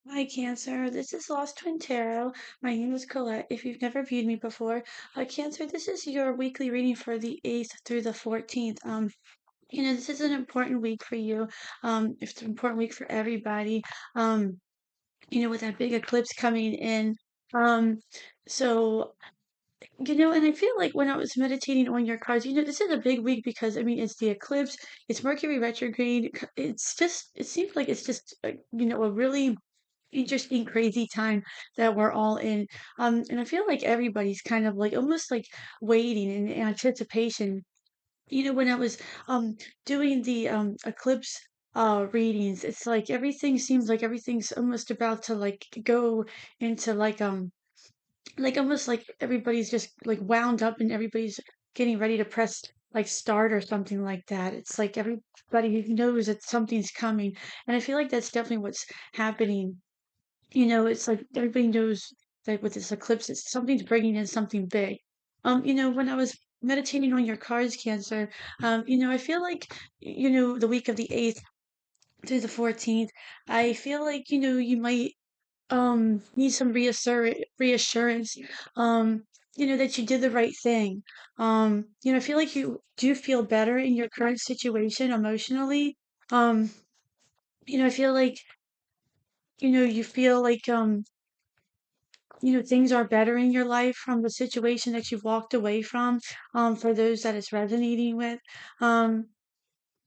Hi, Cancer. This is Lost Twin Tarot. My name is Colette. If you've never viewed me before, Cancer, this is your weekly reading for the 8th through the 14th. This is an important week for you. It's an important week for everybody. With that big eclipse coming in. Um, and I feel like when I was meditating on your cards, this is a big week because I mean, it's the eclipse, it's Mercury retrograde. It seems like it's just, a really interesting, crazy time that we're all in. And I feel like everybody's kind of like almost like waiting in anticipation. When I was doing the eclipse readings, it's like everything seems like everything's almost about to like go into like almost like everybody's just like wound up and everybody's getting ready to press like start or something like that. It's like everybody knows that something's coming. And I feel like that's definitely what's happening. It's like everybody knows that with this eclipse, something's bringing in something big. When I was meditating on your cards, Cancer, I feel like, the week of the 8th through the 14th, I feel like, you might need some reassurance, that you did the right thing. I feel like you do feel better in your current situation emotionally. Um, I feel like, you feel like, things are better in your life from the situation that you've walked away from, for those that it's resonating with. Um,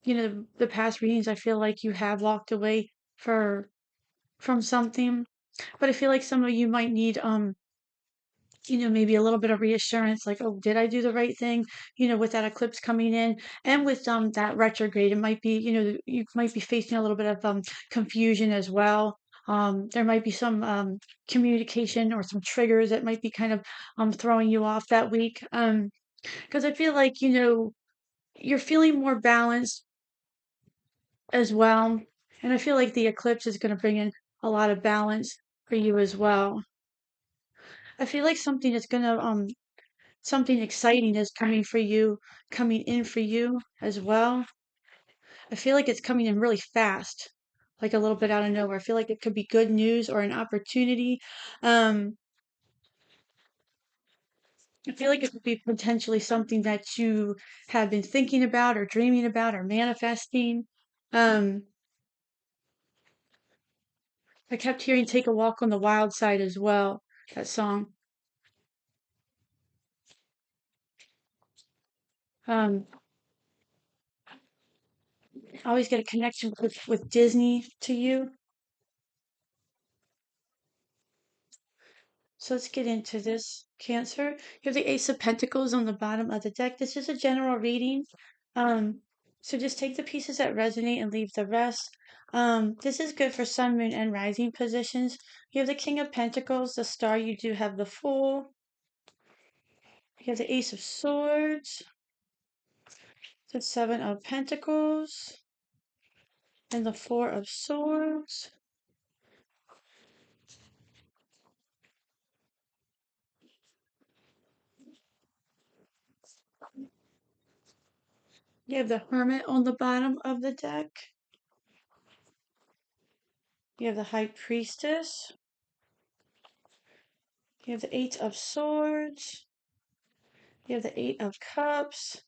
the past readings, I feel like you have walked away from something, but I feel like some of you might need, maybe a little bit of reassurance, like, oh, did I do the right thing? With that eclipse coming in and with that retrograde, it might be, you might be facing a little bit of confusion as well. There might be some communication or some triggers that might be kind of throwing you off that week. Because I feel like, you're feeling more balanced as well. And I feel like the eclipse is going to bring in a lot of balance for you as well. I feel like something exciting is coming in for you as well. I feel like it's coming in really fast, like a little bit out of nowhere. I feel like it could be good news or an opportunity. Um, I feel like it could be potentially something that you have been thinking about or dreaming about or manifesting. Um, I kept hearing Take a Walk on the Wild Side as well, that song. Um, I always get a connection with Disney to you. So let's get into this, Cancer. You have the Ace of Pentacles on the bottom of the deck. This is a general reading. Um, so just take the pieces that resonate and leave the rest. This is good for Sun, Moon, and Rising positions. You have the King of Pentacles, the Star. You do have the Fool. You have the Ace of Swords, the Seven of Pentacles, and the Four of Swords. You have the Hermit on the bottom of the deck. You have the High Priestess. You have the Eight of Swords. You have the Eight of Cups.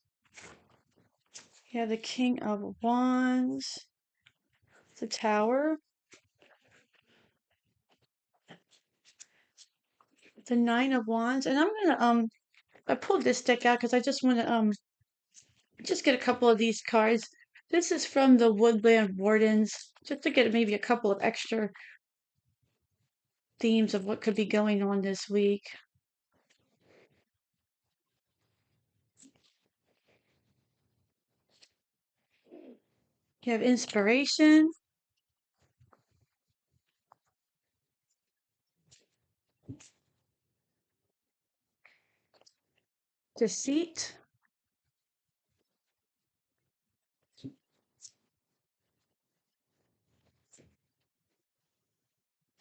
You have the King of Wands. The Tower. The Nine of Wands. And I pulled this deck out because I just want to just get a couple of these cards. This is from the Woodland Wardens, just to get maybe a couple of extra themes of what could be going on this week. You have Inspiration. Deceit.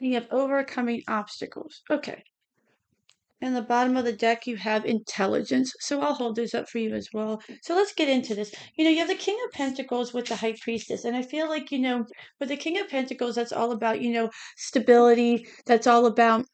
You have Overcoming Obstacles. Okay. And the bottom of the deck, you have intelligence. So I'll hold those up for you as well. So let's get into this. You have the King of Pentacles with the High Priestess. And I feel like, with the King of Pentacles, that's all about, stability. That's all about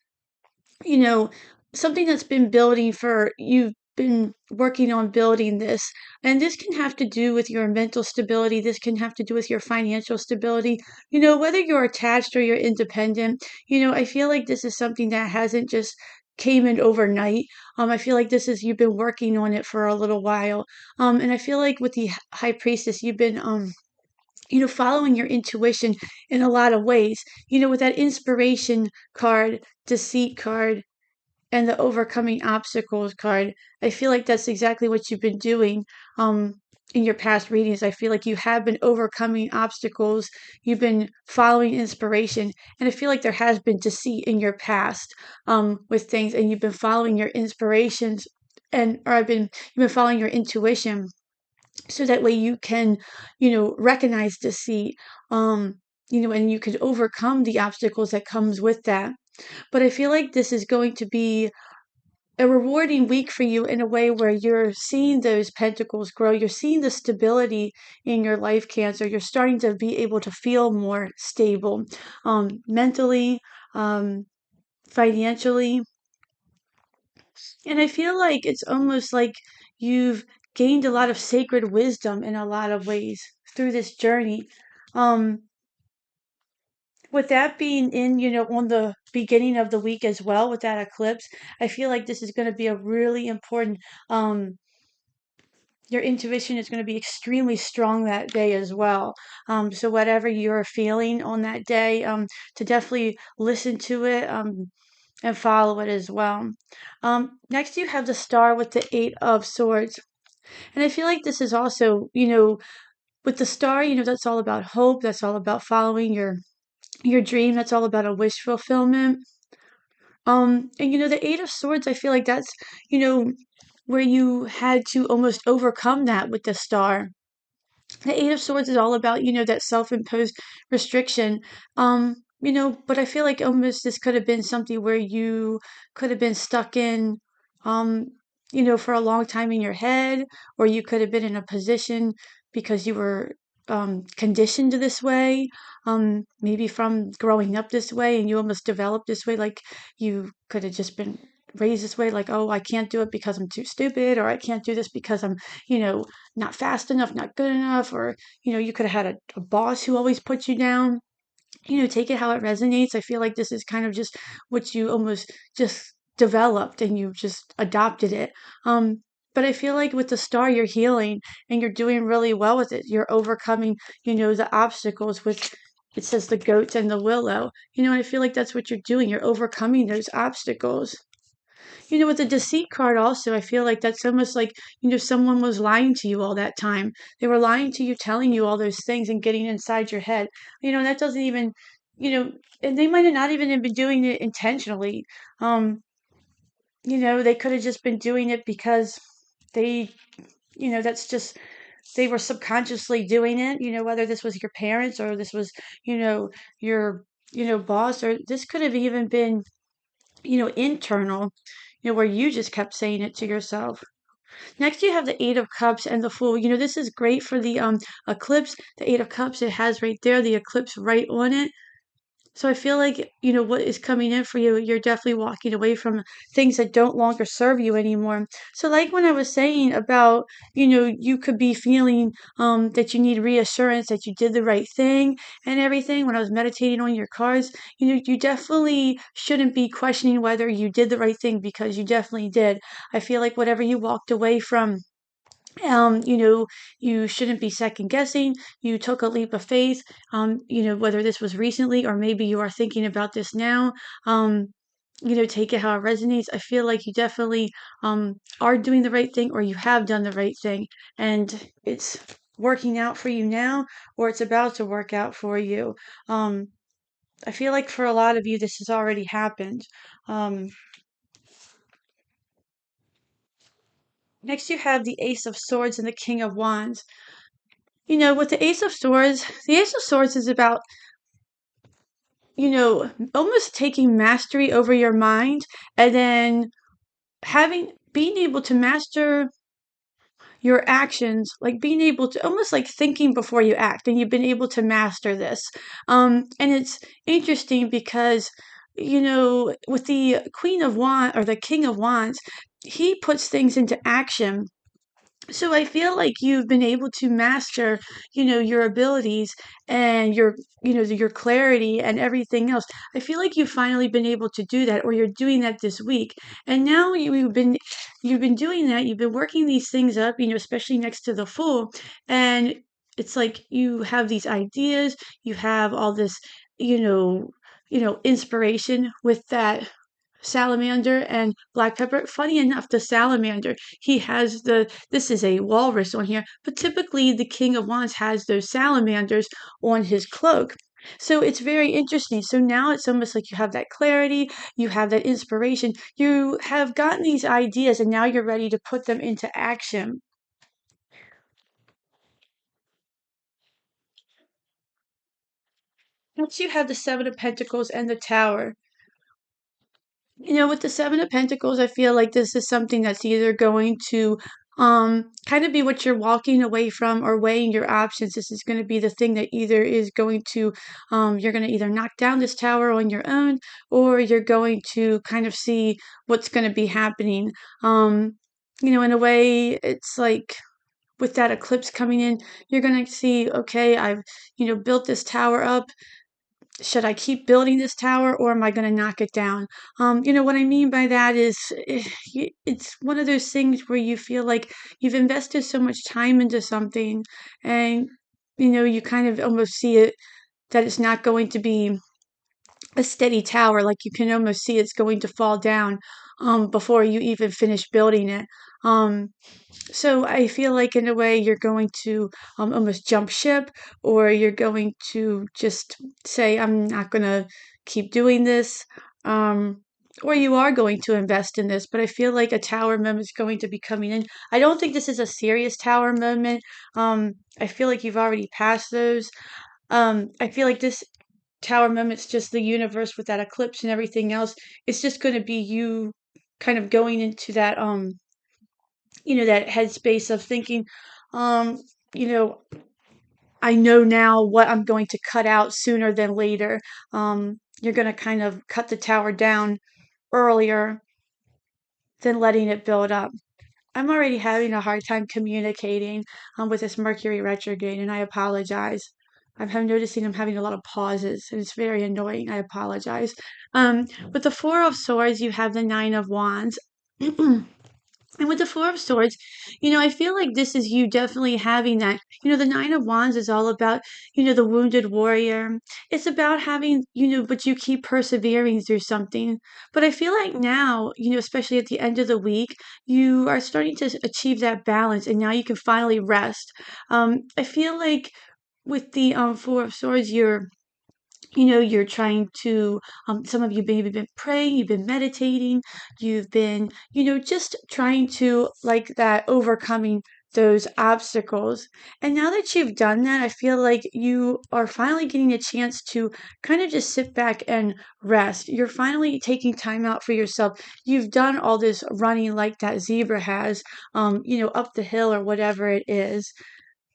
you know, something that's been building for you've been working on building this. And this can have to do with your mental stability. This can have to do with your financial stability. Whether you're attached or you're independent, I feel like this is something that hasn't just came in overnight. I feel like this is you've been working on it for a little while. And I feel like with the high priestess, you've been following your intuition in a lot of ways. With that inspiration card, deceit card, and the overcoming obstacles card, I feel like that's exactly what you've been doing in your past readings. I feel like you have been overcoming obstacles, you've been following inspiration, and I feel like there has been deceit in your past with things, and you've been following your inspirations you've been following your intuition so that way you can, recognize deceit, and you can overcome the obstacles that comes with that. But I feel like this is going to be a rewarding week for you in a way where you're seeing those pentacles grow. You're seeing the stability in your life, Cancer. You're starting to be able to feel more stable mentally, financially. And I feel like it's almost like you've gained a lot of sacred wisdom in a lot of ways through this journey. Um, with that being in, on the beginning of the week as well, with that eclipse, I feel like this is going to be a really important your intuition is going to be extremely strong that day as well. So whatever you're feeling on that day, to definitely listen to it and follow it as well. Next, you have the star with the Eight of Swords. And I feel like this is also, with the star, that's all about hope. That's all about following your dream. That's all about a wish fulfillment. And the Eight of Swords, I feel like that's, you know, where you had to almost overcome that with the star. The Eight of Swords is all about, that self-imposed restriction. But I feel like almost this could have been something where you could have been stuck in, um, for a long time in your head, or you could have been in a position because you were conditioned this way, maybe from growing up this way, and you almost developed this way. Like you could have just been raised this way, like, oh, I can't do it because I'm too stupid, or I can't do this because I'm, you know, not fast enough, not good enough, or, you could have had a boss who always puts you down. Take it how it resonates. I feel like this is kind of just what you almost just developed and you just adopted it. But I feel like with the star, you're healing and you're doing really well with it. You're overcoming, the obstacles with, it says the goats and the willow. And I feel like that's what you're doing. You're overcoming those obstacles. With the deceit card also, I feel like that's almost like, someone was lying to you all that time. They were lying to you, telling you all those things and getting inside your head. That doesn't even, and they might have not even been doing it intentionally. Um, they could have just been doing it because they, that's just, they were subconsciously doing it, whether this was your parents or this was, your, boss, or this could have even been, internal, where you just kept saying it to yourself. Next, you have the Eight of Cups and the Fool. This is great for the eclipse. The Eight of Cups, it has right there the eclipse right on it. So I feel like, what is coming in for you, you're definitely walking away from things that don't longer serve you anymore. So like when I was saying about, you could be feeling that you need reassurance that you did the right thing and everything when I was meditating on your cards, you definitely shouldn't be questioning whether you did the right thing because you definitely did. I feel like whatever you walked away from, you shouldn't be second guessing. You took a leap of faith, whether this was recently or maybe you are thinking about this now. Um, take it how it resonates. I feel like you definitely are doing the right thing or you have done the right thing and it's working out for you now or it's about to work out for you. Um, I feel like for a lot of you, this has already happened. Um, Next, you have the Ace of Swords and the King of Wands. With the Ace of Swords is about, almost taking mastery over your mind and then having being able to master your actions, like being able to almost like thinking before you act, and you've been able to master this. And it's interesting because, with the Queen of Wands or the King of Wands, he puts things into action. So I feel like you've been able to master, your abilities and your clarity and everything else. I feel like you've finally been able to do that, or you're doing that this week. And now you've been doing that. You've been working these things up, especially next to the Fool, and it's like you have these ideas, you have all this, you know, inspiration with that salamander and black pepper. Funny enough, the salamander, he has this is a walrus on here, but typically the King of Wands has those salamanders on his cloak. So it's very interesting. So now it's almost like you have that clarity, you have that inspiration, you have gotten these ideas, and now you're ready to put them into action. Once you have the Seven of Pentacles and the Tower, with the Seven of Pentacles, I feel like this is something that's either going to kind of be what you're walking away from or weighing your options. This is going to be the thing that either is going to, you're going to either knock down this tower on your own, or you're going to kind of see what's going to be happening. In a way, it's like with that eclipse coming in, you're going to see, okay, I've, built this tower up. Should I keep building this tower, or am I going to knock it down? What I mean by that is, it's one of those things where you feel like you've invested so much time into something, and you kind of almost see it that it's not going to be a steady tower. Like you can almost see it's going to fall down before you even finish building it. Um, so I feel like in a way you're going to almost jump ship, or you're going to just say, I'm not going to keep doing this. Um, or you are going to invest in this, but I feel like a tower moment is going to be coming in. I don't think this is a serious tower moment. I feel like you've already passed those. I feel like this tower moment's just the universe with that eclipse and everything else. It's just going to be you kind of going into that headspace of thinking, um, you know, I know now what I'm going to cut out sooner than later. You're going to kind of cut the tower down earlier than letting it build up. I'm already having a hard time communicating with this Mercury retrograde, and I apologize. I'm noticing I'm having a lot of pauses, and it's very annoying. I apologize. With the Four of Swords, you have the Nine of Wands. And with the Four of Swords, I feel like this is you definitely having that. The Nine of Wands is all about, the wounded warrior. It's about having, but you keep persevering through something. But I feel like now, especially at the end of the week, you are starting to achieve that balance, and now you can finally rest. I feel like with the Four of Swords, you're trying to, some of you maybe been praying, you've been meditating, you've been, just trying to, like that, overcoming those obstacles. And now that you've done that, I feel like you are finally getting a chance to kind of just sit back and rest. You're finally taking time out for yourself. You've done all this running like that zebra has, up the hill or whatever it is.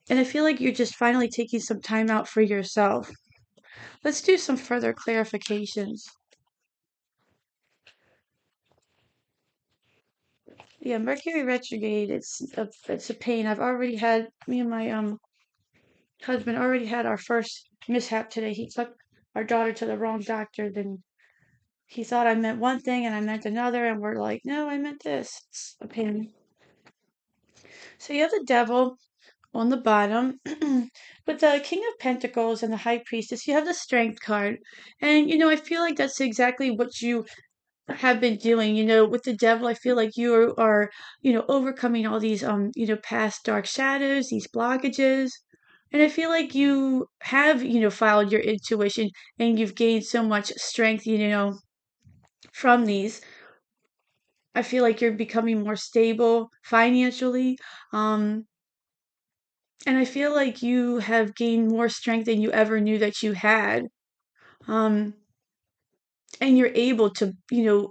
And I feel like you're just finally taking some time out for yourself. Let's do some further clarifications. Yeah, Mercury retrograde, it's a pain. I've already had me and my husband already had our first mishap today. He took our daughter to the wrong doctor, then he thought I meant one thing and I meant another, and we're like, no, I meant this. It's a pain. So you have the devil on the bottom. With the King of Pentacles and the High Priestess, you have the Strength card. And I feel like that's exactly what you have been doing. With the devil, I feel like you are, overcoming all these past dark shadows, these blockages. And I feel like you have, followed your intuition, and you've gained so much strength, from these. I feel like you're becoming more stable financially. Um, and I feel like you have gained more strength than you ever knew that you had. Um, and you're able to,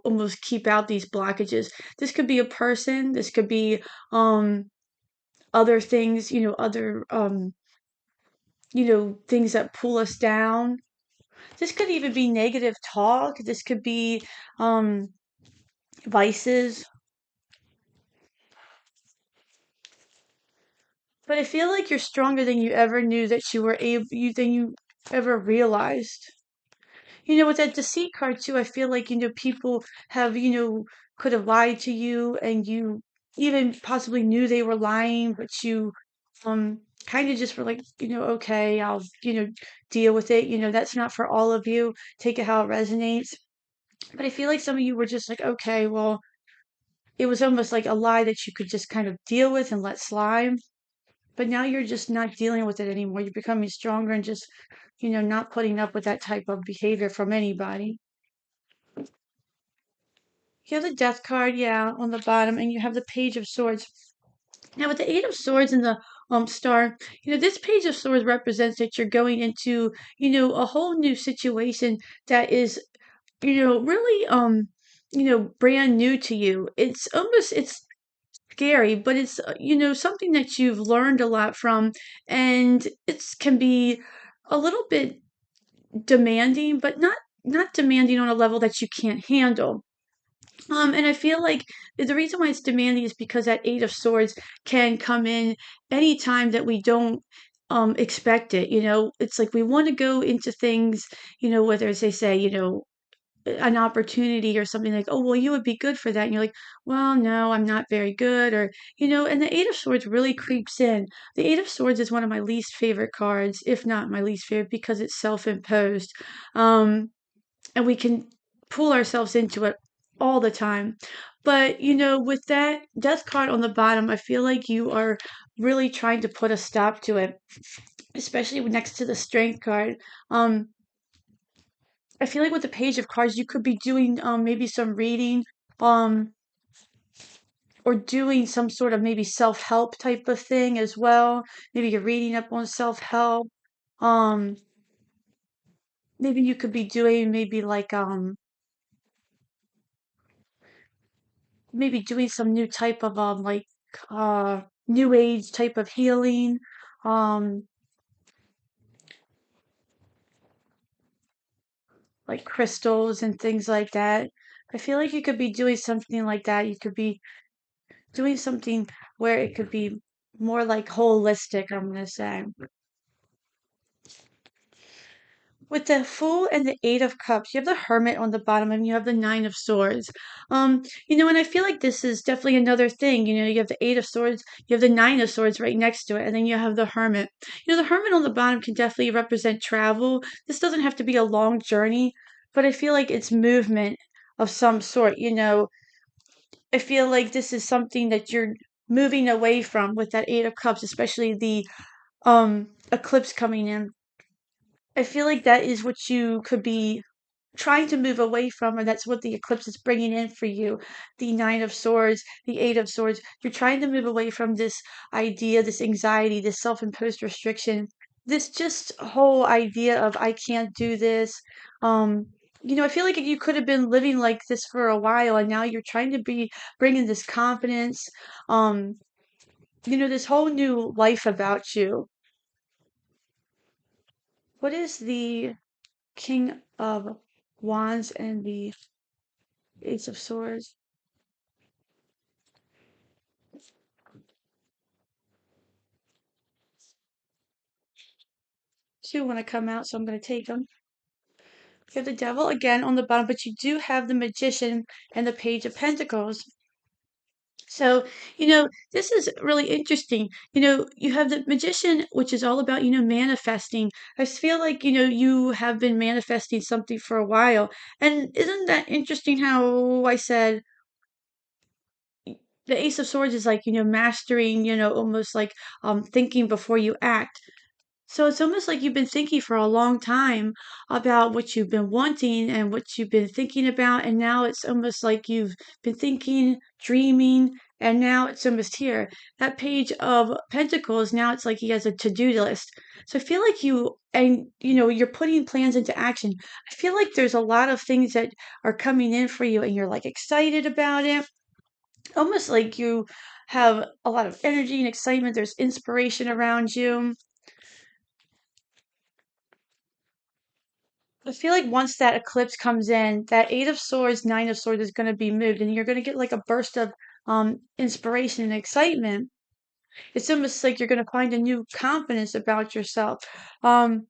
almost keep out these blockages. This could be a person, this could be other things, other things that pull us down. This could even be negative talk. This could be um vices. But I feel like you're stronger than you ever knew that you were able you than you ever realized. With that deceit card too, I feel like, people have, could have lied to you and you even possibly knew they were lying, but you kind of just were like, okay, I'll, deal with it. That's not for all of you. Take it how it resonates. But I feel like some of you were just like, okay, well, it was almost like a lie that you could just kind of deal with and let slide. But now you're just not dealing with it anymore. You're becoming stronger and just, not putting up with that type of behavior from anybody. You have the Death card, yeah, on the bottom, and you have the Page of Swords. Now, with the Eight of Swords and the star, this Page of Swords represents that you're going into, a whole new situation that is, really, brand new to you. It's scary, but it's, something that you've learned a lot from, and it's can be a little bit demanding, but not demanding on a level that you can't handle. And I feel like the reason why it's demanding is because that Eight of Swords can come in anytime that we don't expect it. It's like we want to go into things, whether it's they say, an opportunity or something like, oh, well, you would be good for that. And you're like, well, no, I'm not very good. Or, and the Eight of Swords really creeps in. The Eight of Swords is one of my least favorite cards, if not my least favorite, because it's self imposed. Um, and we can pull ourselves into it all the time. But, with that death card on the bottom, I feel like you are really trying to put a stop to it, especially next to the strength card. Um, I feel like with the page of cards, you could be doing maybe some reading um or doing some sort of maybe self-help type of thing as well. Maybe you're reading up on self-help. Um, maybe you could be doing maybe like maybe doing some new type of like new age type of healing, um like crystals and things like that. I feel like you could be doing something like that. You could be doing something where it could be more like holistic, I'm gonna say. With the Fool and the Eight of Cups, you have the Hermit on the bottom and you have the Nine of Swords. And I feel like this is definitely another thing. You have the Eight of Swords, you have the Nine of Swords right next to it, and then you have the Hermit. The Hermit on the bottom can definitely represent travel. This doesn't have to be a long journey, but I feel like it's movement of some sort. I feel like this is something that you're moving away from with that Eight of Cups, especially the eclipse coming in. I feel like that is what you could be trying to move away from, and that's what the eclipse is bringing in for you. The Nine of Swords, the Eight of Swords. You're trying to move away from this idea, this anxiety, this self imposed restriction, this just whole idea of I can't do this. Um, I feel like you could have been living like this for a while, and now you're trying to be bringing this confidence, um, this whole new life about you. What is the King of Wands and the Ace of Swords? Two want to come out, so I'm going to take them. You have the Devil again on the bottom, but you do have the Magician and the Page of Pentacles. So, this is really interesting. You have the Magician, which is all about, manifesting. I feel like, you have been manifesting something for a while. And isn't that interesting how I said the Ace of Swords is like, mastering, almost like thinking before you act. So it's almost like you've been thinking for a long time about what you've been wanting and what you've been thinking about. And now it's almost like you've been thinking, dreaming, and now it's almost here. That page of Pentacles, now it's like he has a to-do list. So I feel like you're putting plans into action. I feel like there's a lot of things that are coming in for you and you're like excited about it. Almost like you have a lot of energy and excitement. There's inspiration around you. I feel like once that eclipse comes in, that Eight of Swords, Nine of Swords is going to be moved, and you're going to get like a burst of inspiration and excitement. It's almost like you're going to find a new confidence about yourself, um,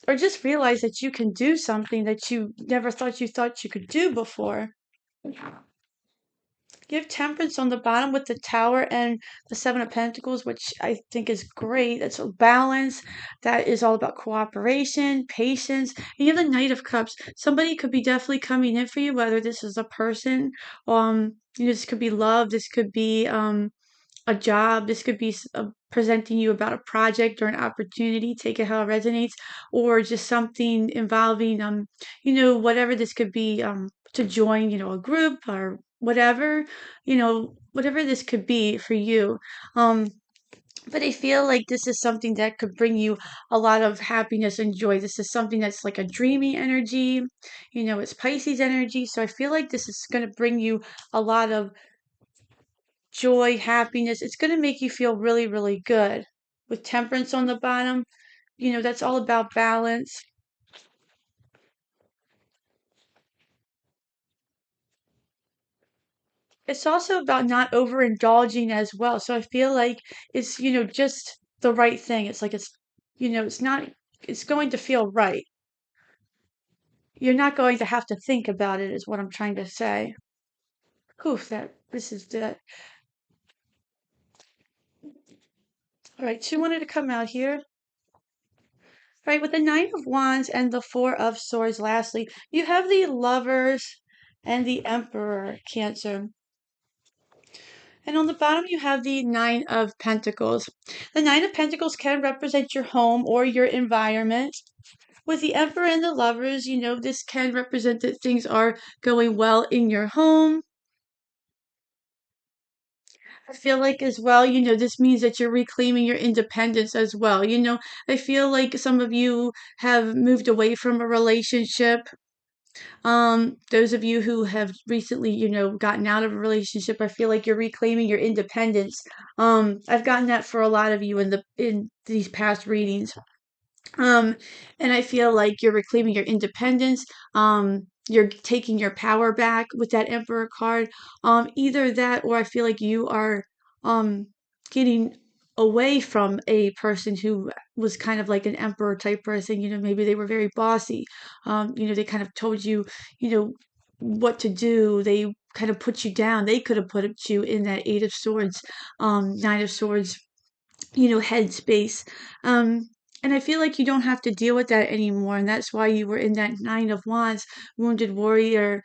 or just realize that you can do something that you never thought you could do before. You have Temperance on the bottom with the Tower and the Seven of Pentacles, which I think is great. That's a balance. That is all about cooperation, patience. And you have the Knight of Cups. Somebody could be definitely coming in for you, whether this is a person, this could be love, this could be a job, this could be presenting you about a project or an opportunity, take it how it resonates, or just something involving, whatever this could be, to join, a group or whatever, whatever this could be for you. Um, but I feel like this is something that could bring you a lot of happiness and joy. This is something that's like a dreamy energy, it's Pisces energy. So I feel like this is going to bring you a lot of joy, happiness. It's going to make you feel really, really good. With Temperance on the bottom, that's all about balance. It's also about not overindulging as well. So I feel like it's, just the right thing. It's like it's not, it's going to feel right. You're not going to have to think about it, is what I'm trying to say. Whew, this is that. All right, she wanted to come out here. Right, with the Nine of Wands and the Four of Swords, lastly, you have the Lovers and the Emperor, Cancer. And on the bottom, you have the Nine of Pentacles. The Nine of Pentacles can represent your home or your environment. With the Emperor and the Lovers, this can represent that things are going well in your home. I feel like as well, this means that you're reclaiming your independence as well. I feel like some of you have moved away from a relationship. Those of you who have recently, gotten out of a relationship, I feel like you're reclaiming your independence. I've gotten that for a lot of you in these past readings. Um, and I feel like you're reclaiming your independence. You're taking your power back with that Emperor card. Either that, or I feel like you are um getting away from a person who was kind of like an emperor type person. Maybe they were very bossy. They kind of told you, you know, what to do. They kind of put you down. They could have put you in that Eight of Swords, Nine of Swords, headspace. Um, and I feel like you don't have to deal with that anymore. And that's why you were in that Nine of Wands, wounded warrior,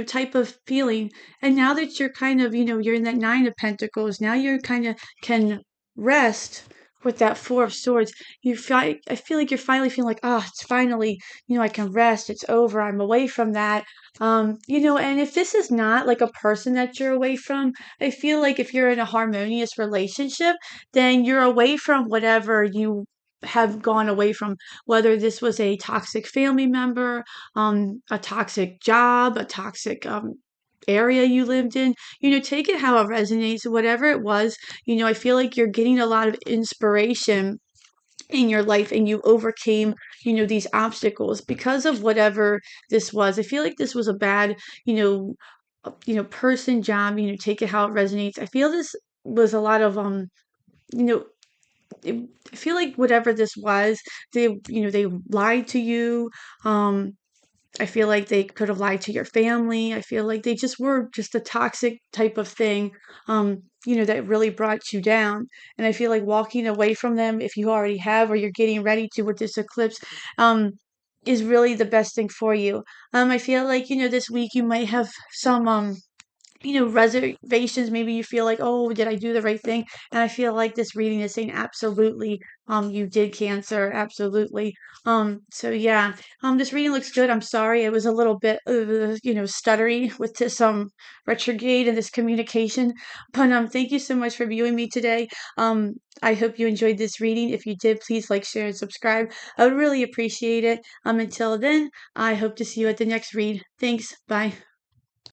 type of feeling. And now that you're kind of, you're in that Nine of Pentacles, now you're kind of can rest with that Four of Swords. I feel like you're finally feeling like, it's finally, I can rest. It's over. I'm away from that. And if this is not like a person that you're away from, I feel like if you're in a harmonious relationship, then you're away from whatever you have gone away from, whether this was a toxic family member, a toxic job, a toxic area you lived in. Take it how it resonates, whatever it was. I feel like you're getting a lot of inspiration in your life and you overcame these obstacles because of whatever this was. I feel like this was a bad you know person, job. Take it how it resonates. I feel this was a lot of you know I feel like whatever this was, they lied to you. I feel like they could have lied to your family. I feel like they just were just a toxic type of thing, that really brought you down. And I feel like walking away from them, if you already have, or you're getting ready to with this eclipse, um, is really the best thing for you. I feel like, this week you might have some, reservations. Maybe you feel like, oh, did I do the right thing? And I feel like this reading is saying absolutely, you did, Cancer, absolutely. So yeah, this reading looks good. I'm sorry it was a little bit, stuttery with this retrograde and this communication. But thank you so much for viewing me today. I hope you enjoyed this reading. If you did, please like, share, and subscribe. I would really appreciate it. Until then, I hope to see you at the next read. Thanks. Bye.